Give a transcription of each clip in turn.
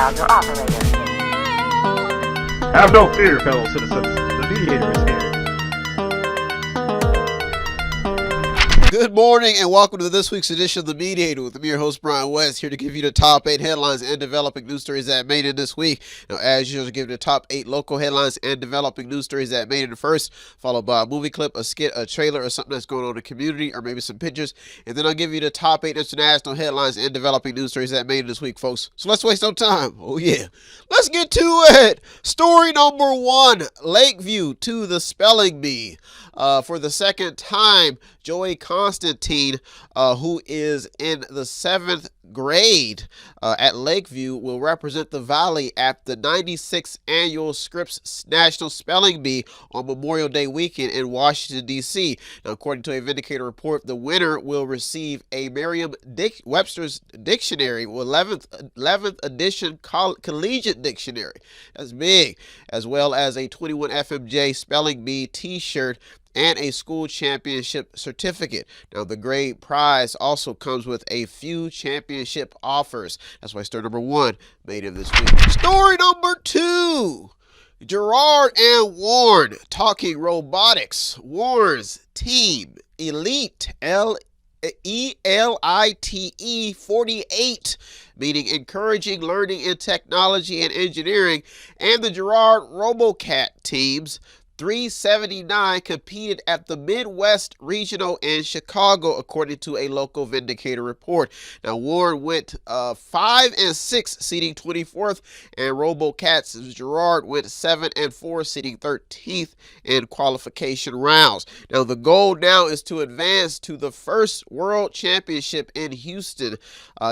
dialed your operator. Have no fear, fellow citizens. The Mediator is here. Good morning and welcome to this week's edition of The Mediator with me, your host, Brian West, here to give you the top 8 headlines and developing news stories that made it this week. Now, as usual, give you the top 8 local headlines and developing news stories that made it first, followed by a movie clip, a skit, a trailer, or something that's going on in the community, or maybe some pictures. And then I'll give you the top 8 international headlines and developing news stories that made it this week, folks. So let's waste no time. Oh, yeah. Let's get to it. Story number 1, Lakeview to the spelling bee. For the second time, Joey Constantine, who is in the 7th grade at Lakeview, will represent the Valley at the 96th Annual Scripps National Spelling Bee on Memorial Day weekend in Washington, D.C. Now, according to a Vindicator report, the winner will receive a Merriam-Webster's Dictionary, 11th edition collegiate dictionary. That's big. As well as a 21 FMJ Spelling Bee t-shirt and a school championship certificate. Now, the grade prize also comes with a few championship offers. That's why story number 1 made it this week. Story number 2, Gerard and Warren talking robotics. Warren's team, Elite, ELITE 48, meaning encouraging learning in technology and engineering, and the Gerard RoboCat teams, 379, competed at the Midwest Regional in Chicago, according to a local Vindicator report. Now, Warren went 5 and 6, seating 24th, and RoboCats Gerard went 7 and 4, seating 13th in qualification rounds. Now, the goal now is to advance to the first World Championship in Houston,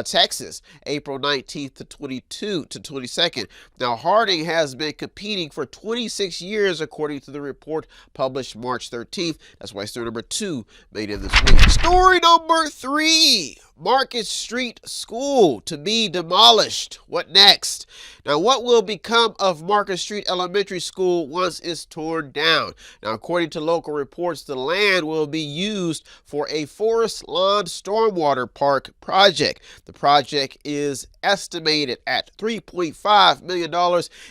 Texas, April 19th to 22nd. Now, Harding has been competing for 26 years, according to the report published March 13th. That's why story number 2 made it this week. Story number 3, Market Street School to be demolished. What next? Now, what will become of Market Street Elementary School once it's torn down? Now, according to local reports, the land will be used for a forest lawn stormwater park project. The project is estimated at $3.5 million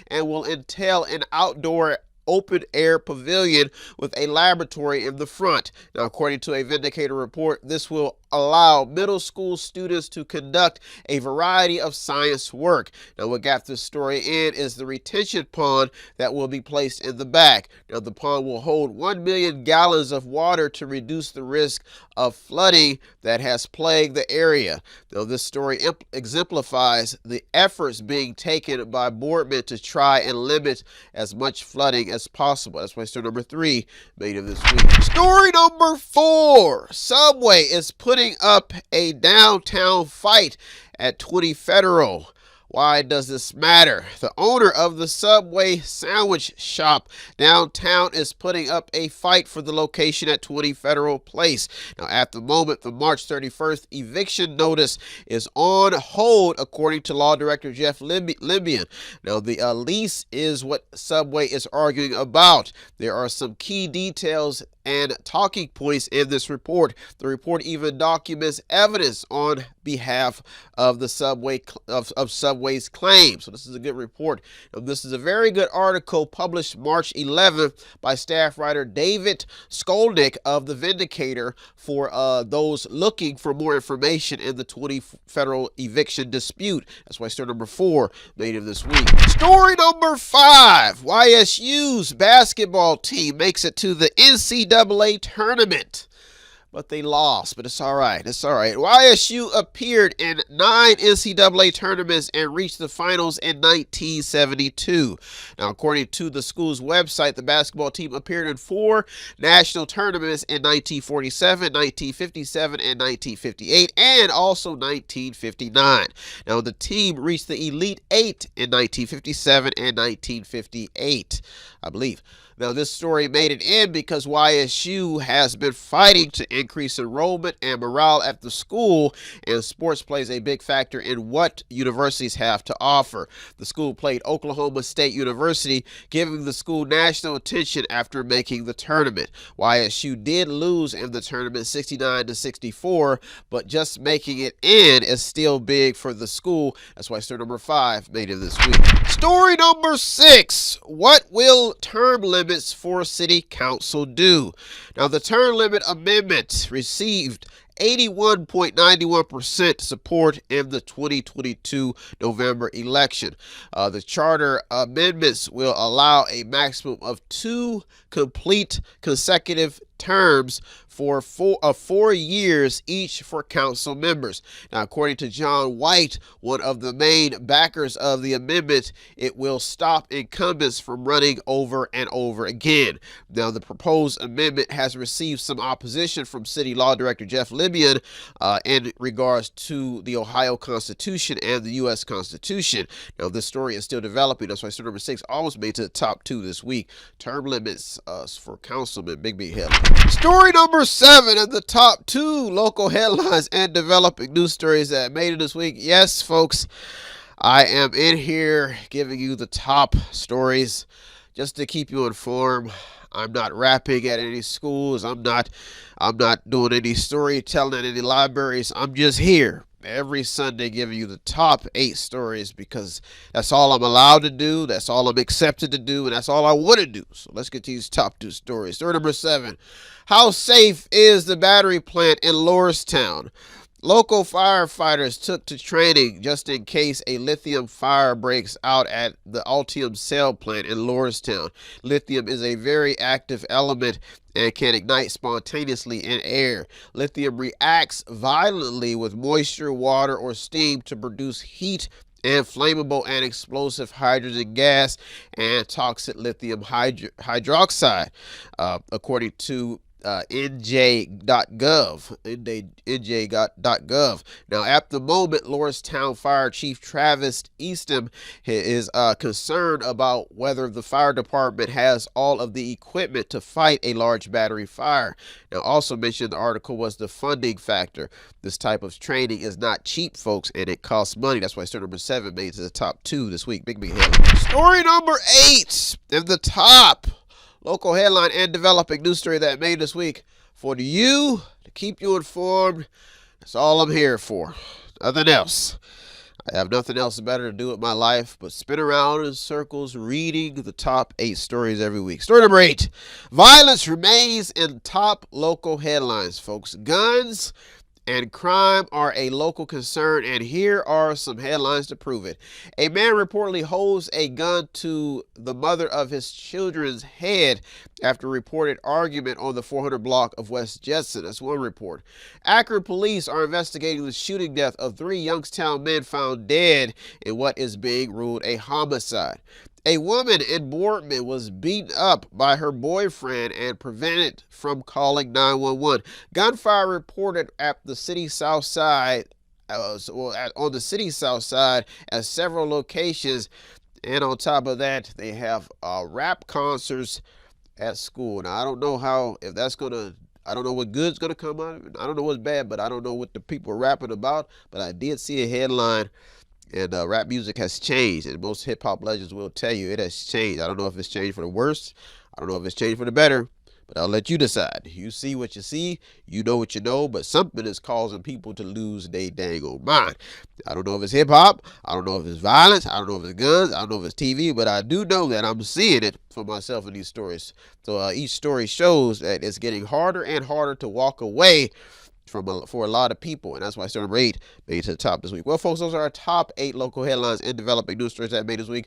and will entail an outdoor open-air pavilion with a laboratory in the front. Now, according to a Vindicator report, this will allow middle school students to conduct a variety of science work. Now, what got this story in is the retention pond that will be placed in the back. Now, the pond will hold 1 million gallons of water to reduce the risk of flooding that has plagued the area. Now, this story exemplifies the efforts being taken by boardmen to try and limit as much flooding as possible. That's why story number 3 made it this week. Story number 4, Subway is putting up a downtown fight at 20 Federal. Why does this matter? The owner of the Subway sandwich shop downtown is putting up a fight for the location at 20 Federal Place. Now, at the moment, the March 31st eviction notice is on hold, according to Law Director Jeff Libyan. Now, the lease is what Subway is arguing about. There are some key details and talking points in this report. The report even documents evidence on behalf of the Subway's claim. So this is a good report. Now, this is a very good article published March 11th by staff writer David Skolnick of the Vindicator for those looking for more information in the 20 Federal eviction dispute. That's why story number 4 made it this week. Story number 5, YSU's basketball team makes it to the NCAA tournament, but they lost. But it's all right. It's all right. YSU appeared in 9 NCAA tournaments and reached the finals in 1972. Now, according to the school's website, the basketball team appeared in 4 national tournaments in 1947, 1957, and 1958, and also 1959. Now, the team reached the Elite 8 in 1957 and 1958, I believe. Now, this story made it in because YSU has been fighting to increase enrollment and morale at the school, and sports plays a big factor in what universities have to offer. The school played Oklahoma State University, giving the school national attention after making the tournament. YSU did lose in the tournament 69-64, but just making it in is still big for the school. That's why story number 5 made it this week. Story number 6. What will term limits for city council do? Now, the term limit amendment received 81.91% support in the 2022 November election. The charter amendments will allow a maximum of 2 complete consecutive terms for 4 years each for council members. Now, according to John White, one of the main backers of the amendment, it will stop incumbents from running over and over again. Now, the proposed amendment has received some opposition from City Law Director Jeff Libyan in regards to the Ohio Constitution and the U.S. Constitution. Now, this story is still developing. That's why story number 6 almost made it to the top 2 this week. Term limits for councilmen, big head. Story number 7 of the top 2 local headlines and developing news stories that made it this week. Yes, folks, I am in here giving you the top stories just to keep you informed. I'm not rapping at any schools. I'm not doing any storytelling at any libraries. I'm just here every Sunday giving you the top 8 stories because that's all I'm allowed to do, that's all I'm accepted to do, and that's all I want to do. So let's get to these top 2 stories. Story number 7. How safe is the battery plant in Lordstown? Local firefighters took to training just in case a lithium fire breaks out at the Altium cell plant in Lordstown. Lithium is a very active element and can ignite spontaneously in air. Lithium reacts violently with moisture, water, or steam to produce heat and flammable and explosive hydrogen gas and toxic lithium hydroxide, according to NJ.gov. Now, at the moment, Lordstown Fire Chief Travis Eastham is concerned about whether the fire department has all of the equipment to fight a large battery fire. Now, also mentioned in the article was the funding factor. This type of training is not cheap, folks, and it costs money. That's why story number 7 made it to the top 2 this week. Big headline. Story number 8 in the top local headline and developing news story that made this week for you to keep you informed. That's all I'm here for. Nothing else. I have nothing else better to do with my life but spin around in circles reading the top 8 stories every week. Story number 8. Violence remains in top local headlines, folks. Guns and crime are a local concern, and here are some headlines to prove it. A man reportedly holds a gun to the mother of his children's head after a reported argument on the 400 block of West Jetson. That's one report. Akron police are investigating the shooting death of 3 Youngstown men found dead in what is being ruled a homicide. A woman in Boardman was beaten up by her boyfriend and prevented from calling 911. Gunfire reported at the city south side, on the city south side at several locations. And on top of that, they have rap concerts at school. Now, I don't know if that's going to, I don't know what good's going to come out of it. I don't know what's bad, but I don't know what the people are rapping about. But I did see a headline. And rap music has changed, and most hip-hop legends will tell you it has changed. I don't know if it's changed for the worse. I don't know if it's changed for the better, but I'll let you decide. You see what you see. You know what you know, but something is causing people to lose their dang old mind. I don't know if it's hip-hop. I don't know if it's violence. I don't know if it's guns. I don't know if it's TV, but I do know that I'm seeing it for myself in these stories. So each story shows that it's getting harder and harder to walk away for a lot of people, and that's why story number 8 made it to the top this week. Well, folks, those are our top 8 local headlines and developing news stories that made this week.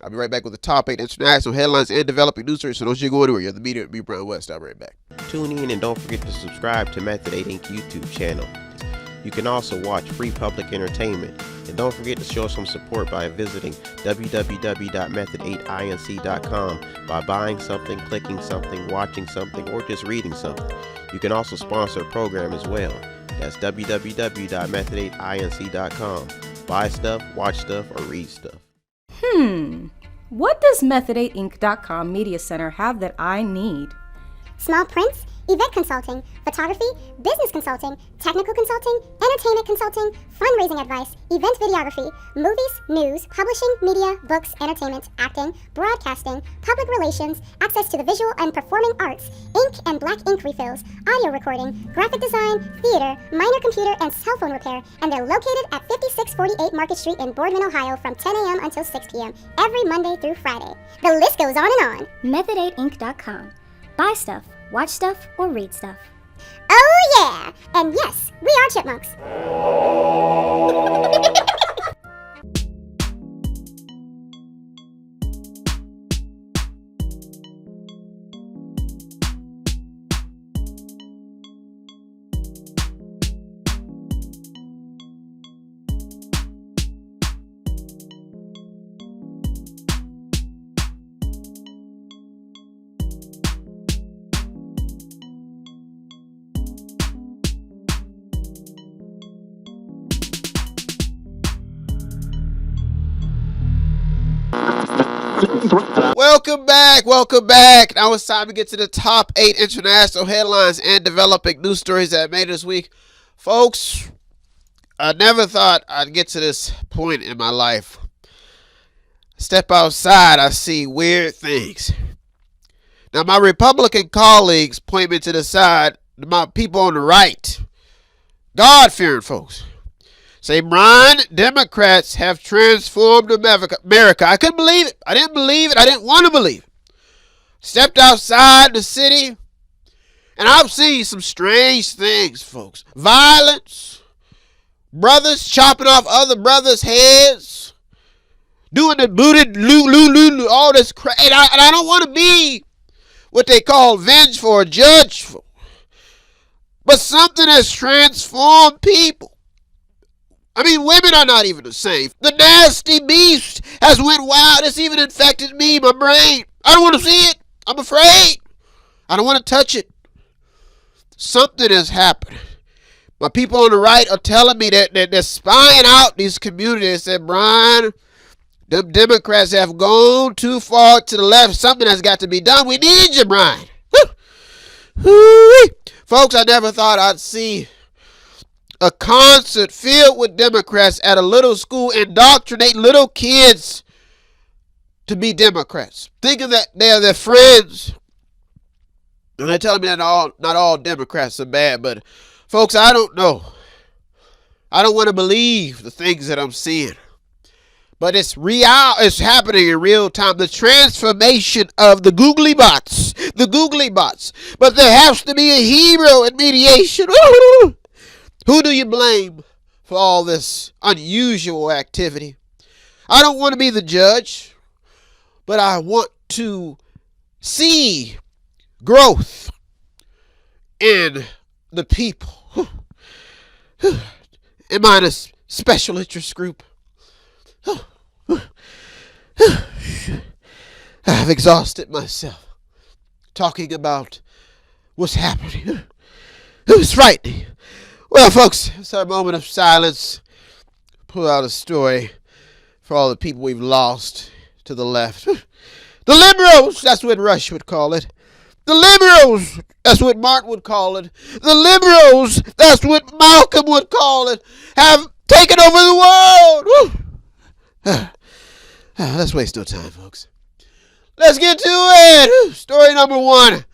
I'll be right back with the top 8 international headlines and developing news stories, so don't you go anywhere. You're the Mediator, me, Brian West. I'll be right back. Tune in and don't forget to subscribe to Method 8 Inc. YouTube channel. You can also watch free public entertainment. And don't forget to show some support by visiting www.method8inc.com by buying something, clicking something, watching something, or just reading something. You can also sponsor a program as well. That's www.method8inc.com. Buy stuff, watch stuff, or read stuff. What does Method8inc.com Media Center have that I need? Small prints, event consulting, photography, business consulting, technical consulting, entertainment consulting, fundraising advice, event videography, movies, news, publishing, media, books, entertainment, acting, broadcasting, public relations, access to the visual and performing arts, ink and black ink refills, audio recording, graphic design, theater, minor computer and cell phone repair, and they're located at 5648 Market Street in Boardman, Ohio from 10 a.m. until 6 p.m. every Monday through Friday. The list goes on and on. Method8inc.com. Buy stuff, watch stuff, or read stuff. Oh yeah! And yes, we are chipmunks. Welcome back. Now it's time to get to the top 8 international headlines and developing news stories that made this week. Folks, I never thought I'd get to this point in my life. Step outside, I see weird things. Now my Republican colleagues point me to the side, my people on the right, God-fearing folks, say, Brian, Democrats have transformed America. I couldn't believe it. I didn't believe it. I didn't want to believe it. Stepped outside the city, and I've seen some strange things, folks. Violence, brothers chopping off other brothers' heads, doing the booted, all this crap. And I don't want to be what they call vengeful or judgeful, but something has transformed people. I mean, women are not even the same. The nasty beast has went wild. It's even infected me, my brain. I don't want to see it. I'm afraid. I don't want to touch it. Something has happened. My people on the right are telling me that they're spying out these communities. They said, Brian, the Democrats have gone too far to the left. Something has got to be done. We need you, Brian. Woo-wee. Folks, I never thought I'd see a concert filled with Democrats at a little school indoctrinating little kids to be Democrats, thinking that they're their friends. And they're telling me that not all Democrats are bad, but folks, I don't know. I don't want to believe the things that I'm seeing. But it's real. It's happening in real time. The transformation of the googly bots. But there has to be a hero in mediation. Who do you blame for all this unusual activity? I don't want to be the judge, but I want to see growth in the people. Am I in a special interest group? I've exhausted myself talking about what's happening. It was frightening. Well, folks, it's our moment of silence. Pull out a story for all the people we've lost to the left. The liberals, that's what Rush would call it. The liberals, that's what Martin would call it. The liberals, that's what Malcolm would call it, have taken over the world. Let's waste no time, folks. Let's get to it. Story number 1.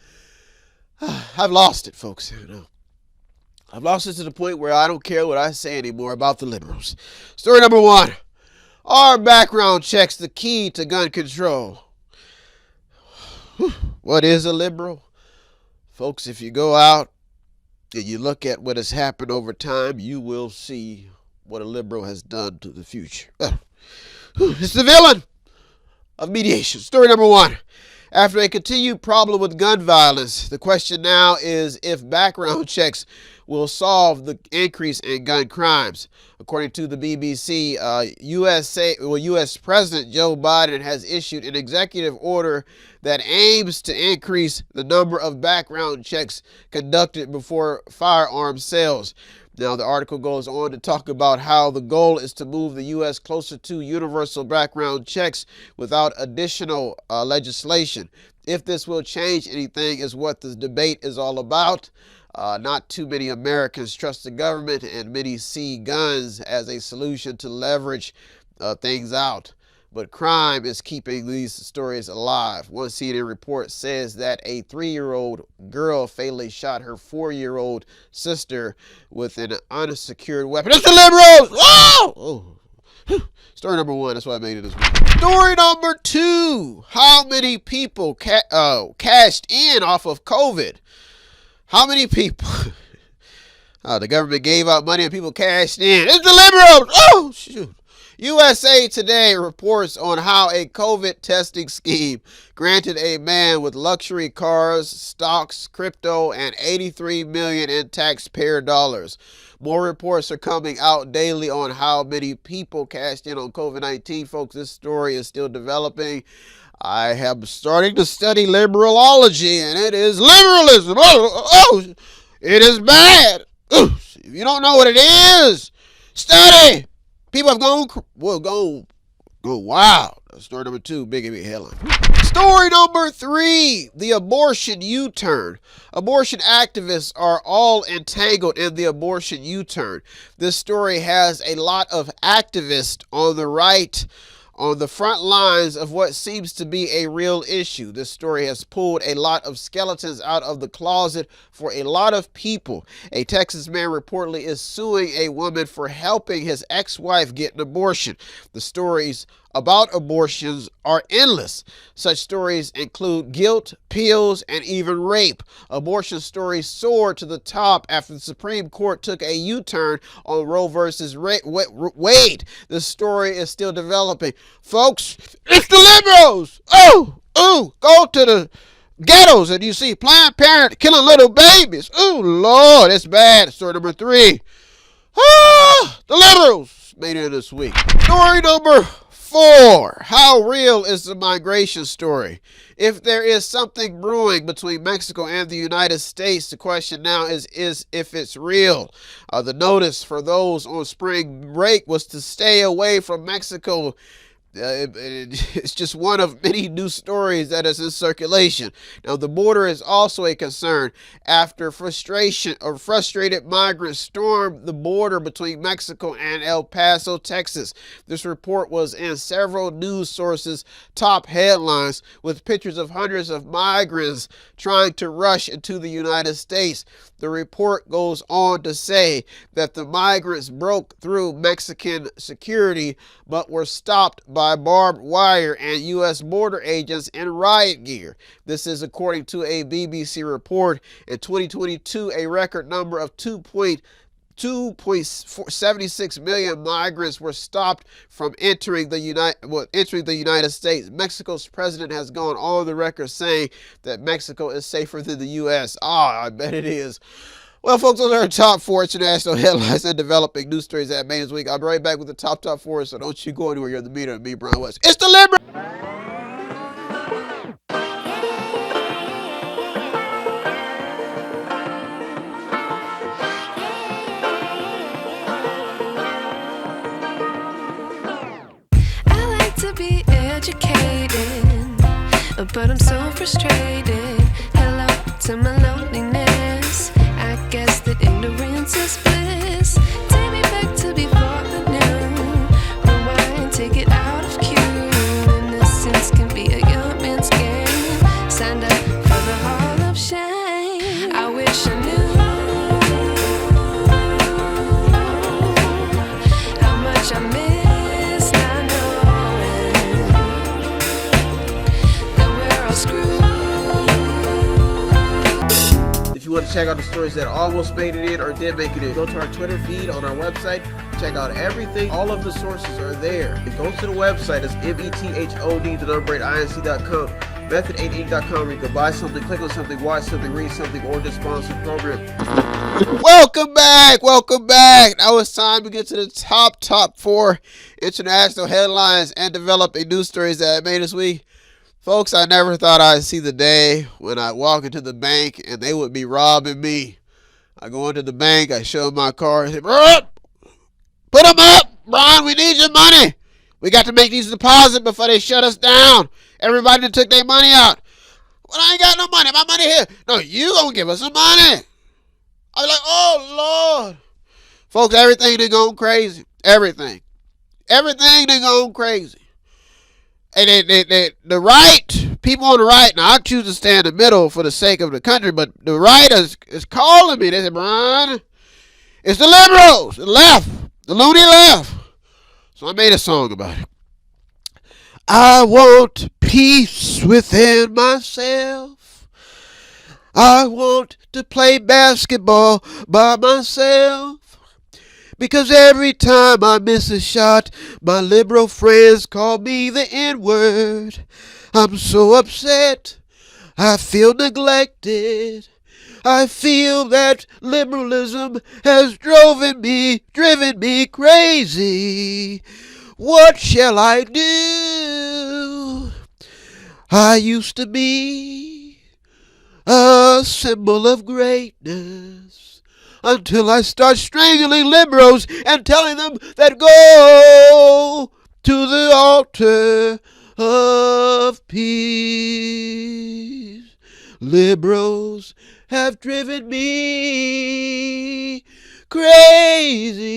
I've lost it, folks. I've lost it to the point where I don't care what I say anymore about the liberals. Story number 1. Are background checks the key to gun control? What is a liberal? Folks, if you go out and you look at what has happened over time, you will see what a liberal has done to the future. It's the villain of mediation. Story number 1. After a continued problem with gun violence, the question now is if background checks will solve the increase in gun crimes. According to the BBC, U.S. President Joe Biden has issued an executive order that aims to increase the number of background checks conducted before firearm sales. Now, the article goes on to talk about how the goal is to move the U.S. closer to universal background checks without additional legislation. If this will change anything is what this debate is all about. Not too many Americans trust the government, and many see guns as a solution to leverage things out. But crime is keeping these stories alive. One CNN report says that a 3-year-old girl fatally shot her 4-year-old sister with an unsecured weapon. It's the liberals! Oh! Story number 1, that's why I made it this week. Story number 2, how many people cashed in off of COVID? How many people? The government gave out money and people cashed in. It's the liberals! Oh, shoot. USA Today reports on how a COVID testing scheme granted a man with luxury cars, stocks, crypto, and $83 million in taxpayer dollars. More reports are coming out daily on how many people cashed in on COVID-19. Folks, this story is still developing. I am starting to study liberalology, and it is liberalism. It is bad. If you don't know what it is, study. People have gone wild. Story number 2, big headline. Story number 3, the abortion U-turn. Abortion activists are all entangled in the abortion U-turn. This story has a lot of activists on the right, on the front lines of what seems to be a real issue. This story has pulled a lot of skeletons out of the closet for a lot of people. A Texas man reportedly is suing a woman for helping his ex-wife get an abortion. The stories about abortions are endless. Such stories include guilt, pills, and even rape. Abortion stories soared to the top after the Supreme Court took a U-turn on Roe versus Wade. The story is still developing. Folks, it's the liberals! Go to the ghettos and you see Planned Parenthood killing little babies. Oh, Lord, it's bad. Story number 3. The liberals made it this week. Story number 4, how real is the migration story? If there is something brewing between Mexico and the United States, the question now is if it's real. The notice for those on spring break was to stay away from Mexico. It's just one of many new stories that is in circulation. Now, the border is also a concern after frustrated migrants stormed the border between Mexico and El Paso, Texas. This report was in several news sources' top headlines with pictures of hundreds of migrants trying to rush into the United States. The report goes on to say that the migrants broke through Mexican security but were stopped by barbed wire and U.S. border agents in riot gear. This is according to a BBC report. In 2022, a record number of 2.76 million migrants were stopped from entering the United States. Mexico's president has gone on the record saying that Mexico is safer than the U.S. I bet it is. Well, folks, those are our top 4 international headlines and developing news stories that made this week. I'll be right back with the top 4, so don't you go anywhere. You're in the meter of me, Brian West. It's the liberal. I like to be educated, but I'm so frustrated. Hello to my loneliness. I guess that ignorance is bliss. Take me back to before the new. Rewind, take it out of cue. Innocence can be a young man's game. Signed up for the hall of shame. I wish I knew how much I miss not knowing that we're all screwed. If you want to check out the stories that almost made it in or did make it in, go to our Twitter feed on our website. Check out everything. All of the sources are there. It goes to the website. It's method8inc.com, method8inc.com, where you can buy something, click on something, watch something, read something, or just sponsor the program. Welcome back. Now it's time to get to the top 4 international headlines and developing news stories that made this week. Folks, I never thought I'd see the day when I walk into the bank and they would be robbing me. I go into the bank, I show them my card, I say, put them up, Brian, we need your money. We got to make these deposits before they shut us down. Everybody that took their money out. Well, I ain't got no money. My money here. No, you gonna give us some money. I was like, oh, Lord. Folks, everything done gone crazy. Everything. Everything done gone crazy. And the right, people on the right, now I choose to stay in the middle for the sake of the country, but the right is calling me. They said, Brian, it's the liberals, the left, the loony left. So I made a song about it. I want peace within myself. I want to play basketball by myself. Because every time I miss a shot, my liberal friends call me the N-word. I'm so upset. I feel neglected. I feel that liberalism has driven me crazy. What shall I do? I used to be a symbol of greatness until I start strangling liberals and telling them that go to the altar of peace. Liberals have driven me crazy.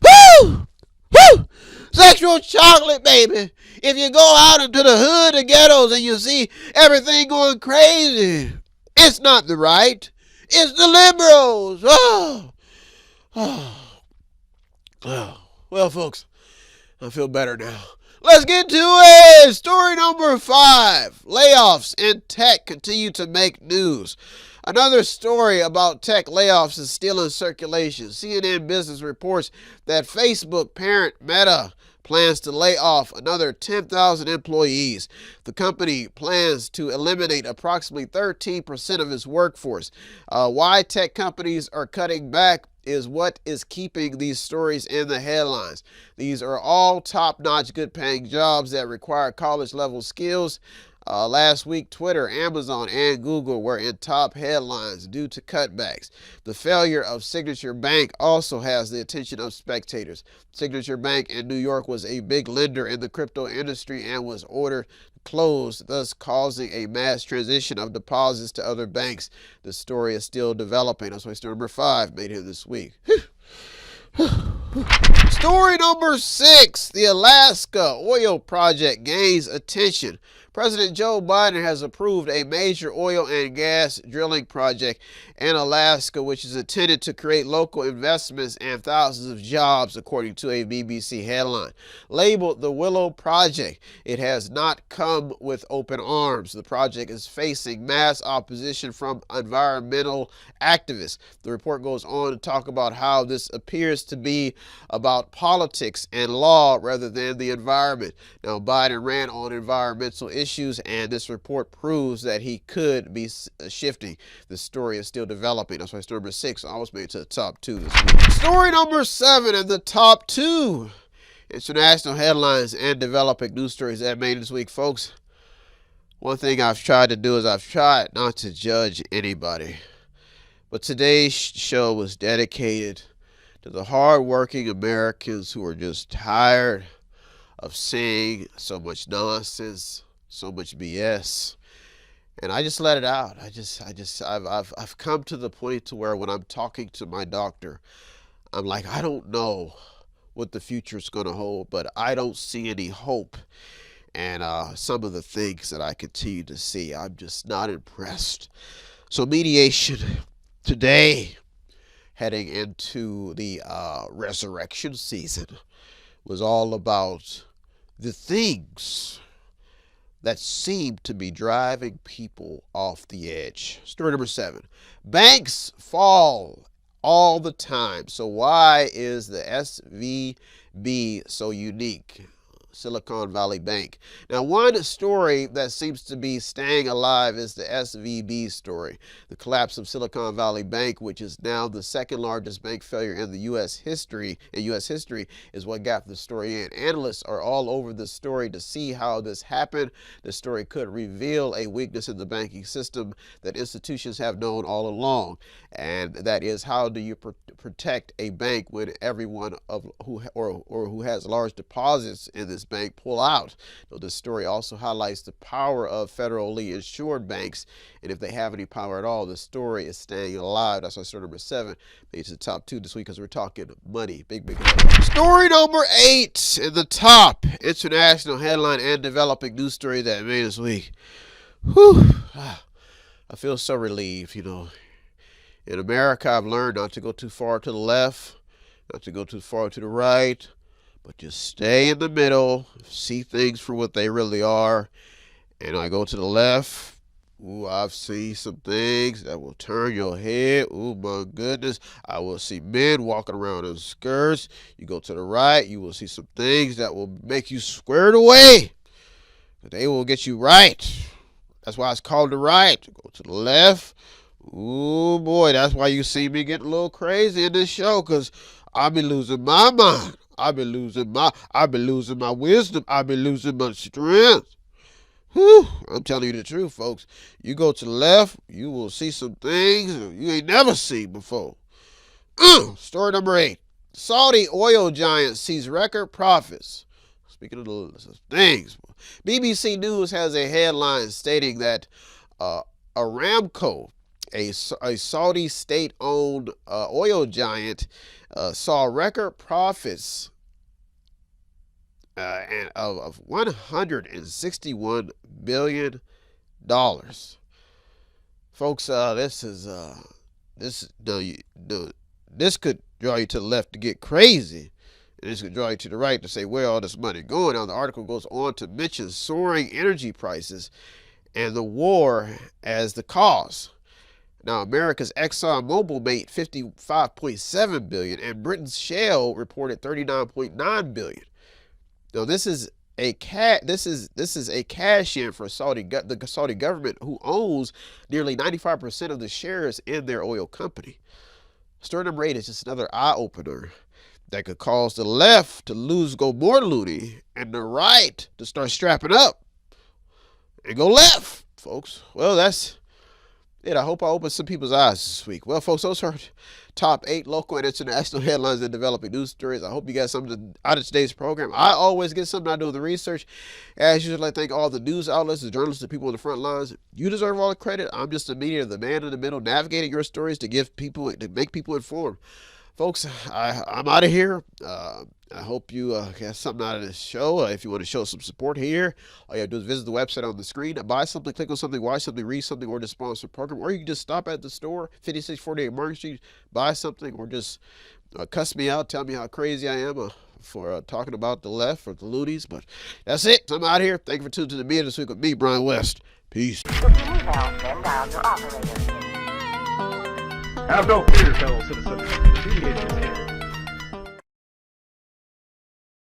Woo! Woo! Sexual chocolate, baby. If you go out into the hood, the ghettos, and you see everything going crazy, it's not the right. It's the liberals. Well, folks, I feel better now. Let's get to it. Story number 5. Layoffs in tech continue to make news. Another story about tech layoffs is still in circulation. CNN Business reports that Facebook parent Meta plans to lay off another 10,000 employees. The company plans to eliminate approximately 13% of its workforce. Why tech companies are cutting back is what is keeping these stories in the headlines. These are all top-notch, good-paying jobs that require college-level skills. Last week, Twitter, Amazon, and Google were in top headlines due to cutbacks. The failure of Signature Bank also has the attention of spectators. Signature Bank in New York was a big lender in the crypto industry and was ordered closed, thus causing a mass transition of deposits to other banks. The story is still developing. That's why story number 5 made it this week. Story number 6. The Alaska oil project gains attention. President Joe Biden has approved a major oil and gas drilling project in Alaska, which is intended to create local investments and thousands of jobs, according to a BBC headline. Labeled the Willow Project, it has not come with open arms. The project is facing mass opposition from environmental activists. The report goes on to talk about how this appears to be about politics and law rather than the environment. Now, Biden ran on environmental issues, and this report proves that he could be shifting. The story is still developing. That's why story number 6 almost made it to the top 2 this week. Story number 7 in the top 2 international headlines and developing news stories that made it this week, folks. One thing I've tried to do is I've tried not to judge anybody. But today's show was dedicated to the hardworking Americans who are just tired of seeing so much nonsense, so much BS, and I just let it out. I've come to the point to where when I'm talking to my doctor, I'm like, I don't know what the future is going to hold, but I don't see any hope. And some of the things that I continue to see, I'm just not impressed. So mediation today, heading into the resurrection season, was all about the things that seem to be driving people off the edge. Story number 7. Banks fall all the time. So why is the SVB so unique? Silicon Valley Bank. Now, one story that seems to be staying alive is the SVB story. The collapse of Silicon Valley Bank, which is now the second largest bank failure in the U.S. history, is what got the story in. Analysts are all over the story to see how this happened. The story could reveal a weakness in the banking system that institutions have known all along, and that is, how do you protect a bank when everyone who has large deposits in this bank pull out. So this story also highlights the power of federally insured banks, and if they have any power at all, the story is staying alive. That's why story number 7 made it to the top 2 this week, because we're talking money. Big story number 8 in the top international headline and developing news story that made this week. Whew. I feel so relieved, you know. In America, I've learned not to go too far to the left, not to go too far to the right, but just stay in the middle, see things for what they really are. And I go to the left, ooh, I've seen some things that will turn your head. Ooh, my goodness. I will see men walking around in skirts. You go to the right, you will see some things that will make you squared away. But they will get you right. That's why it's called the right. Go to the left. Ooh, boy, that's why you see me getting a little crazy in this show, because I be losing my mind. I be losing my wisdom. I be losing my strength. Whew, I'm telling you the truth, folks. You go to the left, you will see some things you ain't never seen before. Story number 8. Saudi oil giant sees record profits. Speaking of the things, BBC News has a headline stating that Aramco, a Saudi state-owned oil giant, saw record profits of $161 billion. Folks, this could draw you to the left to get crazy. And this could draw you to the right to say where all this money going. Now, the article goes on to mention soaring energy prices and the war as the cause. Now, America's ExxonMobil made $55.7 billion, and Britain's Shell reported $39.9 billion. Now, this is a cash in for the Saudi government, who owns nearly 95% of the shares in their oil company. Story number 8 is just another eye opener that could cause the left to go more loony and the right to start strapping up and go left, folks. Well, that's it. I hope I opened some people's eyes this week. Well, folks, those are top 8 local and international headlines and developing news stories. I hope you got something out of today's program. I always get something out of doing the research. As usual, I thank all the news outlets, the journalists, the people on the front lines. You deserve all the credit. I'm just a mediator, the man in the middle, navigating your stories to make people informed. Folks, I'm out of here. I hope you got something out of this show. If you want to show some support here, all you have to do is visit the website on the screen, buy something, click on something, watch something, read something, or just sponsor a program. Or you can just stop at the store, 5648 Market Street, buy something, or just cuss me out, tell me how crazy I am for talking about the left or the loonies. But that's it. So I'm out of here. Thank you for tuning to the media this week with me, Brian West. Peace. Have no fear, fellow citizens. The Mediator is here.